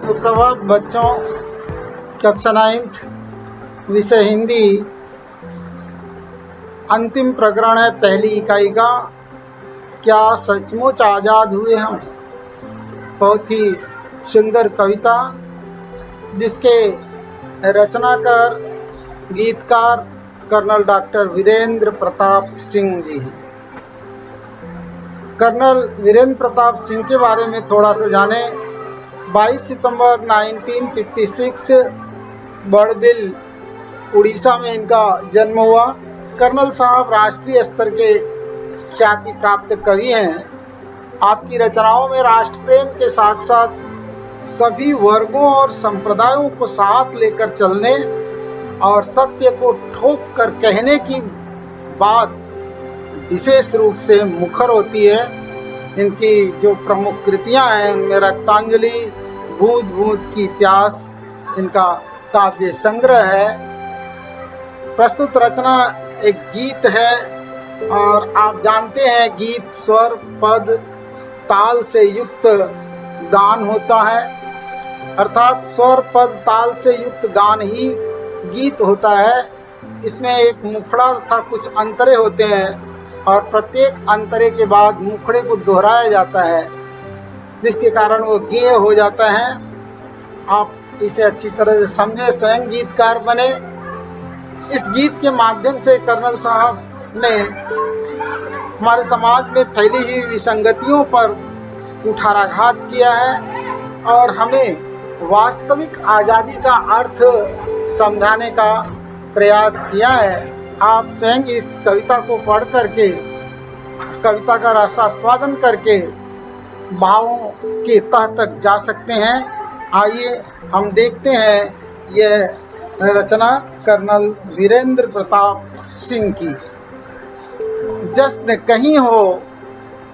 सुप्रभात बच्चों। कक्षा 9th विषय हिंदी, अंतिम प्रकरण है पहली इकाई का, क्या सचमुच आज़ाद हुए हम। बहुत ही सुंदर कविता जिसके रचनाकार गीतकार कर्नल डॉक्टर वीरेंद्र प्रताप सिंह जी हैं। कर्नल वीरेंद्र प्रताप सिंह के बारे में थोड़ा सा जानें। 22 सितंबर 1956 बड़बिल उड़ीसा में इनका जन्म हुआ। कर्नल साहब राष्ट्रीय स्तर के ख्याति प्राप्त कवि हैं। आपकी रचनाओं में राष्ट्र प्रेम के साथ साथ सभी वर्गों और संप्रदायों को साथ लेकर चलने और सत्य को ठोक कर कहने की बात विशेष रूप से मुखर होती है। इनकी जो प्रमुख कृतियां हैं उनमें रक्तांजलि, बूंद बूंद की प्यास इनका काव्य संग्रह है। प्रस्तुत रचना एक गीत है और आप जानते हैं गीत स्वर पद ताल से युक्त गान होता है, अर्थात स्वर पद ताल से युक्त गान ही गीत होता है। इसमें एक मुखड़ा तथा कुछ अंतरे होते हैं और प्रत्येक अंतरे के बाद मुखड़े को दोहराया जाता है, जिसके कारण वो गेय हो जाता है। आप इसे अच्छी तरह से समझे, स्वयं गीतकार बने। इस गीत के माध्यम से कर्नल साहब ने हमारे समाज में फैली हुई विसंगतियों पर कुठाराघात किया है और हमें वास्तविक आज़ादी का अर्थ समझाने का प्रयास किया है। आप स्वयं इस कविता को पढ़ करके, कविता का रसास्वादन करके भावों के तह तक जा सकते हैं। आइए हम देखते हैं यह रचना कर्नल वीरेंद्र प्रताप सिंह की। जश्न कहीं हो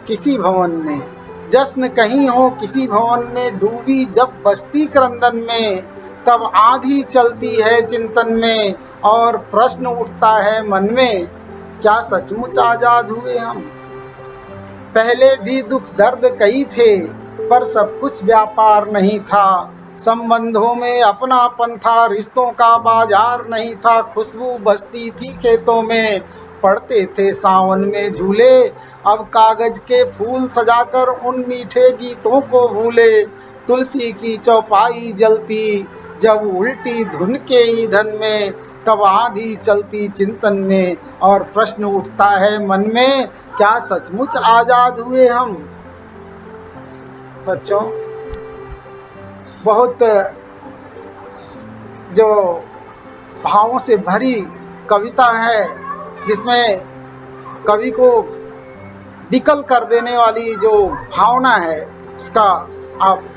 किसी भवन में, जश्न कहीं हो किसी भवन में, डूबी जब बस्ती क्रंदन में, तब आंधी चलती है चिंतन में और प्रश्न उठता है मन में, क्या सचमुच आजाद हुए हम। पहले भी दुख दर्द कई थे पर सब कुछ व्यापार नहीं था, संबंधों में अपनापन था, रिश्तों का बाजार नहीं था, खुशबू बसती थी खेतों में, पड़ते थे सावन में झूले, अब कागज के फूल सजाकर उन मीठे गीतों को भूले, तुलसी की चौपाई जलती जब उल्टी धुन के ईंधन में, तब आंधी चलती चिंतन में और प्रश्न उठता है मन में, क्या सचमुच आजाद हुए हम। बच्चों, बहुत जो भावों से भरी कविता है, जिसमें कवि को विकल कर देने वाली जो भावना है उसका आप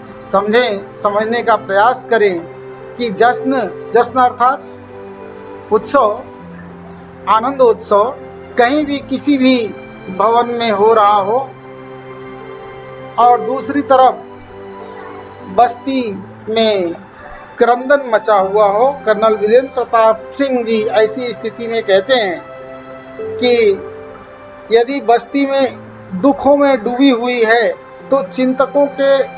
समझने का प्रयास करें कि जश्न अर्थात उत्सव, आनंद उत्सव कहीं भी किसी भी भवन में हो रहा हो और दूसरी तरफ बस्ती में क्रंदन मचा हुआ हो। कर्नल वीरेंद्र प्रताप सिंह जी ऐसी स्थिति में कहते हैं कि यदि बस्ती में दुखों में डूबी हुई है तो चिंतकों के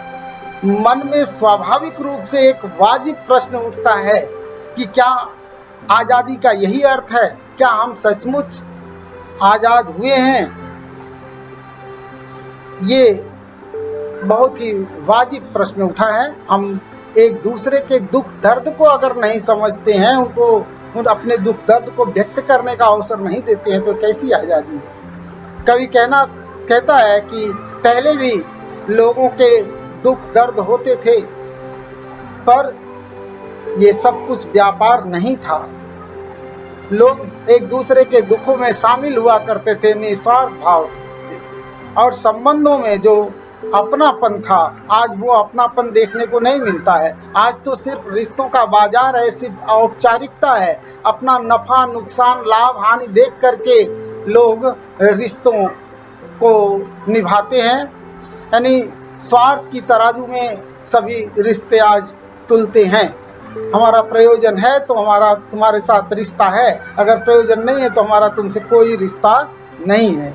मन में स्वाभाविक रूप से एक वाजिब प्रश्न उठता है कि क्या आज़ादी का यही अर्थ है, क्या हम सचमुच आज़ाद हुए हैं। ये बहुत ही वाजिब प्रश्न उठा है। हम एक दूसरे के दुख दर्द को अगर नहीं समझते हैं, उनको अपने दुख दर्द को व्यक्त करने का अवसर नहीं देते हैं, तो कैसी आज़ादी है। कवि कहता है कि पहले भी लोगों के दुख दर्द होते थे पर ये सब कुछ व्यापार नहीं था। लोग एक दूसरे के दुखों में शामिल हुआ करते थे निस्वार्थ भाव से, और संबंधों में जो अपनापन था आज वो अपनापन देखने को नहीं मिलता है। आज तो सिर्फ रिश्तों का बाजार है, सिर्फ औपचारिकता है। अपना नफा नुकसान लाभ हानि देख करके लोग रिश्तों को निभाते हैं, यानी स्वार्थ की तराजू में सभी रिश्ते आज तुलते हैं। हमारा प्रयोजन है तो हमारा तुम्हारे साथ रिश्ता है, अगर प्रयोजन नहीं है तो हमारा तुमसे कोई रिश्ता नहीं है।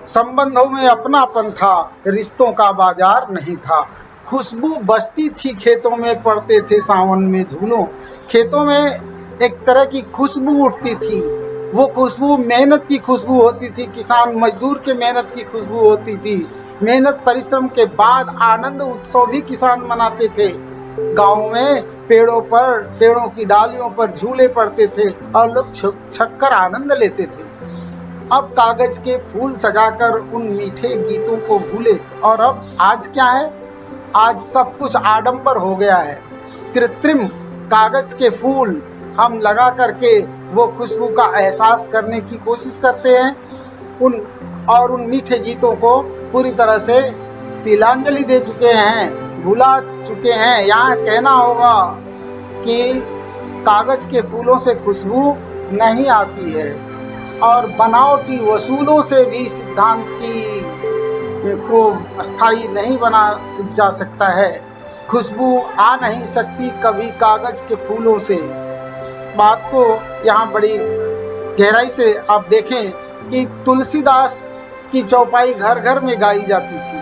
संबंधों में अपनापन था, रिश्तों का बाजार नहीं था। खुशबू बसती थी खेतों में, पड़ते थे सावन में झूलों। खेतों में एक तरह की खुशबू उठती थी, वो खुशबू मेहनत की खुशबू होती थी, किसान मजदूर के मेहनत की खुशबू होती थी। मेहनत परिश्रम के बाद आनंद उत्सव भी किसान मनाते थे। गाँव में पेड़ों की डालियों पर झूले पड़ते थे और लोग छक कर आनंद लेते थे। अब कागज के फूल सजाकर उन मीठे गीतों को भूले। और अब आज क्या है? आज सब कुछ आडंबर हो गया है। कृत्रिम कागज के फूल हम लगा करके वो खुशबू का एहसास करने की कोशिश करते हैं, उन मीठे गीतों को पूरी तरह से तिलांजलि दे चुके हैं, भुला चुके हैं। यहाँ कहना होगा कि कागज के फूलों से खुशबू नहीं आती है, और बनावटी वसूलों से भी सिद्धांत को अस्थायी नहीं बना जा सकता है। खुशबू आ नहीं सकती कभी कागज के फूलों से। इस बात को यहाँ बड़ी गहराई से आप देखें कि तुलसीदास की चौपाई घर घर में गाई जाती थी,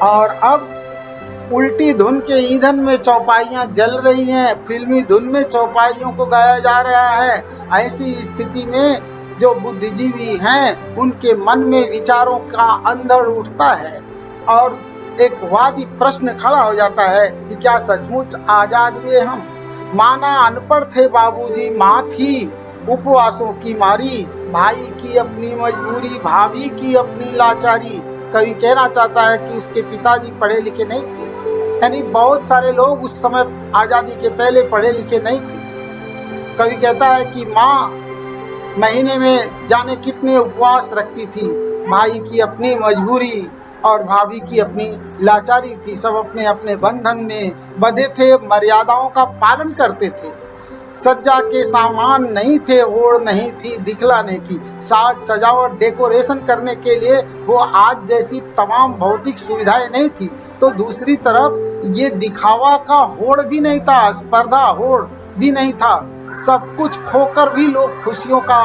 और अब उल्टी धुन के ईंधन में चौपाइयां जल रही हैं, फिल्मी धुन में चौपाइयों को गाया जा रहा है। ऐसी स्थिति में जो बुद्धिजीवी हैं, उनके मन में विचारों का अंधड़ उठता है, और एक वादी प्रश्न खड़ा हो जाता है कि क्या सचमुच आजाद हुए हम? माना अनपढ़ थे बाबूजी, माँ थी उपवासों की मारी, भाई की अपनी मजबूरी, भाभी की अपनी लाचारी। कवि कहना चाहता है कि उसके पिताजी पढ़े लिखे नहीं थे, यानी बहुत सारे लोग उस समय आजादी के पहले पढ़े लिखे नहीं थे। कवि कहता है कि माँ महीने में जाने कितने उपवास रखती थी, भाई की अपनी मजबूरी और भाभी की अपनी लाचारी थी। सब अपने अपने बंधन में बंधे थे, मर्यादाओं का पालन करते थे। सज्जा के सामान नहीं थे, होड़ नहीं थी दिखलाने की, साज सजावट डेकोरेशन करने के लिए वो आज जैसी तमाम भौतिक सुविधाएं नहीं थी। तो दूसरी तरफ ये दिखावा का होड़ भी नहीं था, स्पर्धा होड़ भी नहीं था। सब कुछ खोकर भी लोग खुशियों का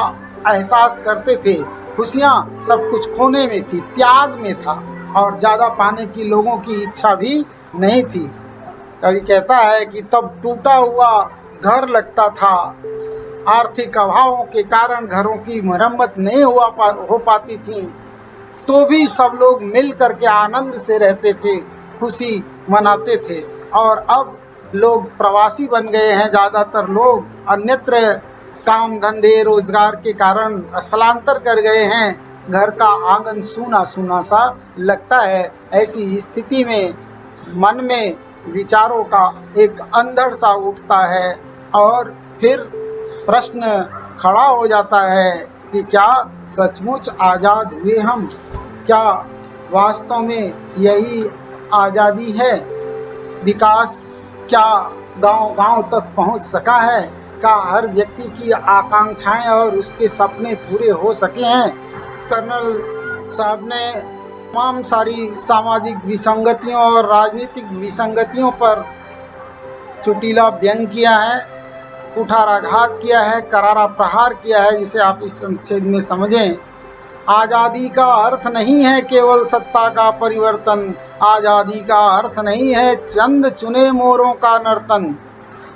एहसास करते थे। खुशियां सब कुछ खोने में थी, त्याग में था, और ज्यादा पाने की लोगों की इच्छा भी नहीं थी। कवि कहता है कि तब टूटा हुआ घर लगता था, आर्थिक अभावों के कारण घरों की मरम्मत नहीं हो पाती थी, तो भी सब लोग मिल करके आनंद से रहते थे, खुशी मनाते थे। और अब लोग प्रवासी बन गए हैं, ज़्यादातर लोग अन्यत्र काम धंधे रोजगार के कारण स्थलांतर कर गए हैं। घर का आंगन सूना सूना सा लगता है। ऐसी स्थिति में मन में विचारों का एक अंधड़ सा उठता है, और फिर प्रश्न खड़ा हो जाता है कि क्या सचमुच आज़ाद हुए हम? क्या वास्तव में यही आज़ादी है? विकास क्या गांव-गांव तक पहुंच सका है? क्या हर व्यक्ति की आकांक्षाएं और उसके सपने पूरे हो सके हैं? कर्नल साहब ने तमाम सारी सामाजिक विसंगतियों और राजनीतिक विसंगतियों पर चुटीला व्यंग किया है, कुठाराघात किया है, करारा प्रहार किया है, जिसे आप इस संक्षेप में समझें। आज़ादी का अर्थ नहीं है केवल सत्ता का परिवर्तन, आज़ादी का अर्थ नहीं है चंद चुने मोरों का नर्तन,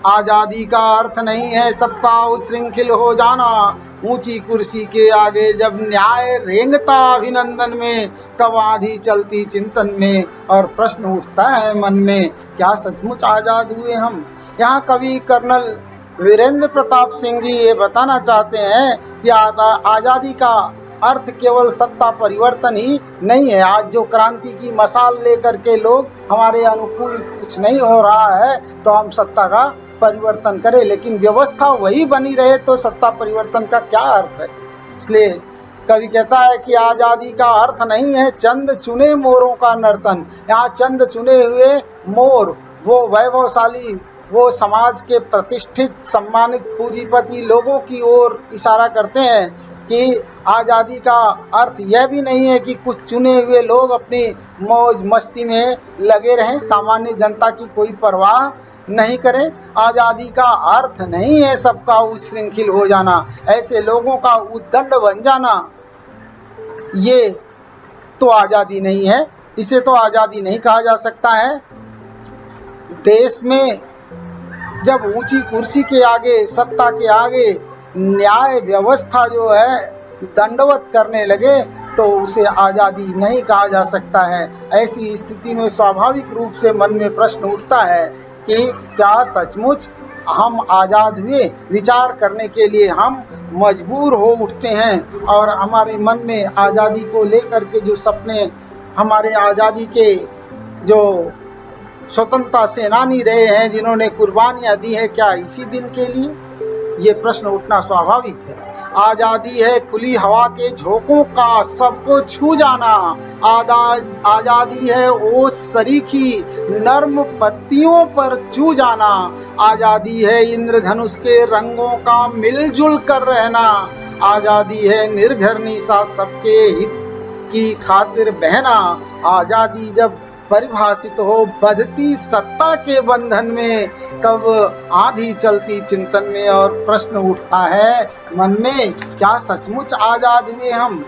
आज़ादी का अर्थ नहीं है सबका उच्छृंखल हो जाना, ऊंची कुर्सी के आगे जब न्याय रेंगता अभिनंदन में, तब आधी चलती चिंतन में, और प्रश्न उठता है मन में, क्या सचमुच आज़ाद हुए हम? यहाँ कवि कर्नल वीरेंद्र प्रताप सिंह जी ये बताना चाहते हैं कि आज़ादी का अर्थ केवल सत्ता परिवर्तन ही नहीं है। आज जो क्रांति की मशाल लेकर के लोग हमारे अनुकूल कुछ नहीं हो रहा है तो हम सत्ता का परिवर्तन करें, लेकिन व्यवस्था वही बनी रहे तो सत्ता परिवर्तन का क्या अर्थ है? इसलिए कवि कहता है कि आज़ादी का अर्थ नहीं है चंद चुने मोरों का नर्तन। यहाँ चंद चुने हुए मोर, वो वैभवशाली, वो समाज के प्रतिष्ठित सम्मानित पूंजीपति लोगों की ओर इशारा करते हैं कि आज़ादी का अर्थ यह भी नहीं है कि कुछ चुने हुए लोग अपनी मौज मस्ती में लगे रहें, सामान्य जनता की कोई परवाह नहीं करें। आज़ादी का अर्थ नहीं है सबका उच्छृंखल हो जाना, ऐसे लोगों का उद्दंड बन जाना। ये तो आज़ादी नहीं है, इसे तो आज़ादी नहीं कहा जा सकता है। देश में जब ऊंची कुर्सी के आगे, सत्ता के आगे न्याय व्यवस्था जो है दंडवत करने लगे तो उसे आज़ादी नहीं कहा जा सकता है। ऐसी स्थिति में स्वाभाविक रूप से मन में प्रश्न उठता है कि क्या सचमुच हम आज़ाद हुए? विचार करने के लिए हम मजबूर हो उठते हैं और हमारे मन में आज़ादी को लेकर के जो सपने, हमारे आज़ादी के जो स्वतंत्रता सेनानी रहे हैं, जिन्होंने कुर्बानियां दी है, क्या इसी दिन के लिए? ये प्रश्न उठना स्वाभाविक है। आज़ादी है खुली हवा के झोंकों का सबको छू जाना, आज़ादी है ओस सरीखी नर्म पत्तियों पर चू जाना, आज़ादी है इंद्रधनुष के रंगों का मिलजुल कर रहना, आज़ादी है निर्झरनी सा सबके हित की खातिर बहना, आज़ादी जब परिभाषित हो बंधती सत्ता के बंधन में, तब आंधी चलती चिंतन में और प्रश्न उठता है मन में, क्या सचमुच आज़ाद हुए हम?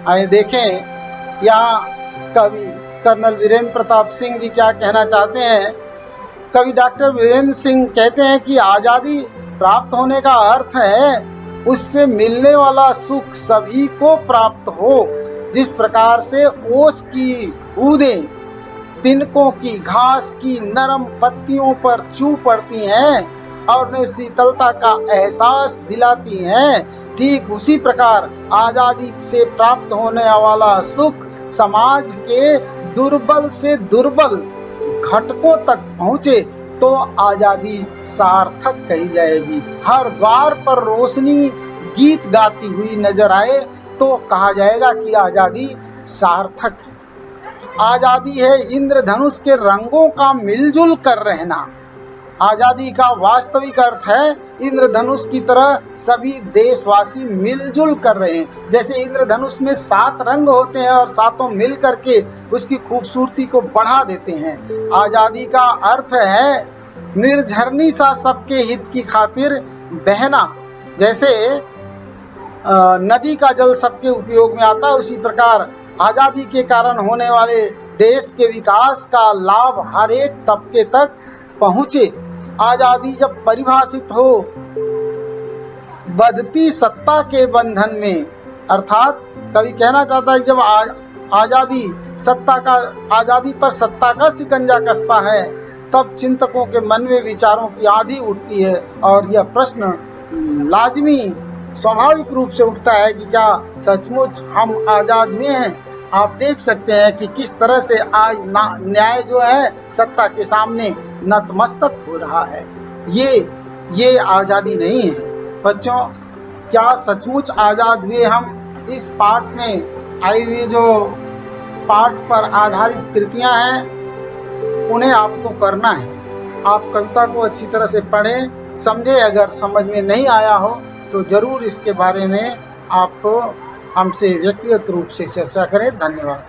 आइए देखें यहाँ कवि कर्नल वीरेंद्र प्रताप सिंह जी क्या कहना चाहते हैं। कवि डॉक्टर वीरेंद्र सिंह कहते हैं कि आज़ादी प्राप्त होने का अर्थ है उससे मिलने वाला सुख सभी को प्राप्त हो। जिस प्रकार से ओस की बूंदें तिनकों की घास की नरम पत्तियों पर चू पड़ती हैं और उन्हें शीतलता का एहसास दिलाती हैं, ठीक उसी प्रकार आज़ादी से प्राप्त होने वाला सुख समाज के दुर्बल से दुर्बल घटकों तक पहुँचे तो आज़ादी सार्थक कही जाएगी। हर द्वार पर रोशनी गीत गाती हुई नजर आए तो कहा जाएगा कि आज़ादी सार्थक है। आज़ादी है इंद्रधनुष के रंगों का मिलजुल कर रहना। आज़ादी का वास्तविक अर्थ है इंद्रधनुष की तरह सभी देशवासी मिलजुल कर रहे हैं। जैसे इंद्रधनुष में 7 रंग होते हैं और सातों मिल करके उसकी खूबसूरती को बढ़ा देते हैं। आज़ादी का अर्थ है निर्झरनी सा सबके हित की खातिर बहना। जैसे नदी का जल सबके उपयोग में आता है, उसी प्रकार आज़ादी के कारण होने वाले देश के विकास का लाभ हर एक तबके तक पहुँचे। आज़ादी जब परिभाषित हो बंधती सत्ता के बंधन में, अर्थात कवि कहना चाहता है जब आज़ादी पर सत्ता का शिकंजा कसता है तब चिंतकों के मन में विचारों की आंधी उठती है और यह प्रश्न लाजमी स्वाभाविक रूप से उठता है कि क्या सचमुच हम आज़ाद हुए हैं। आप देख सकते हैं कि किस तरह से आज न्याय जो है सत्ता के सामने नतमस्तक हो रहा है। ये आज़ादी नहीं है। बच्चों, क्या सचमुच आज़ाद हुए हम? इस पाठ में आई हुई जो पाठ पर आधारित कृतियां हैं उन्हें आपको करना है। आप कविता को अच्छी तरह से पढ़ें, समझें। अगर समझ में नहीं आया हो तो ज़रूर इसके बारे में आप हमसे व्यक्तिगत रूप से चर्चा करें। धन्यवाद।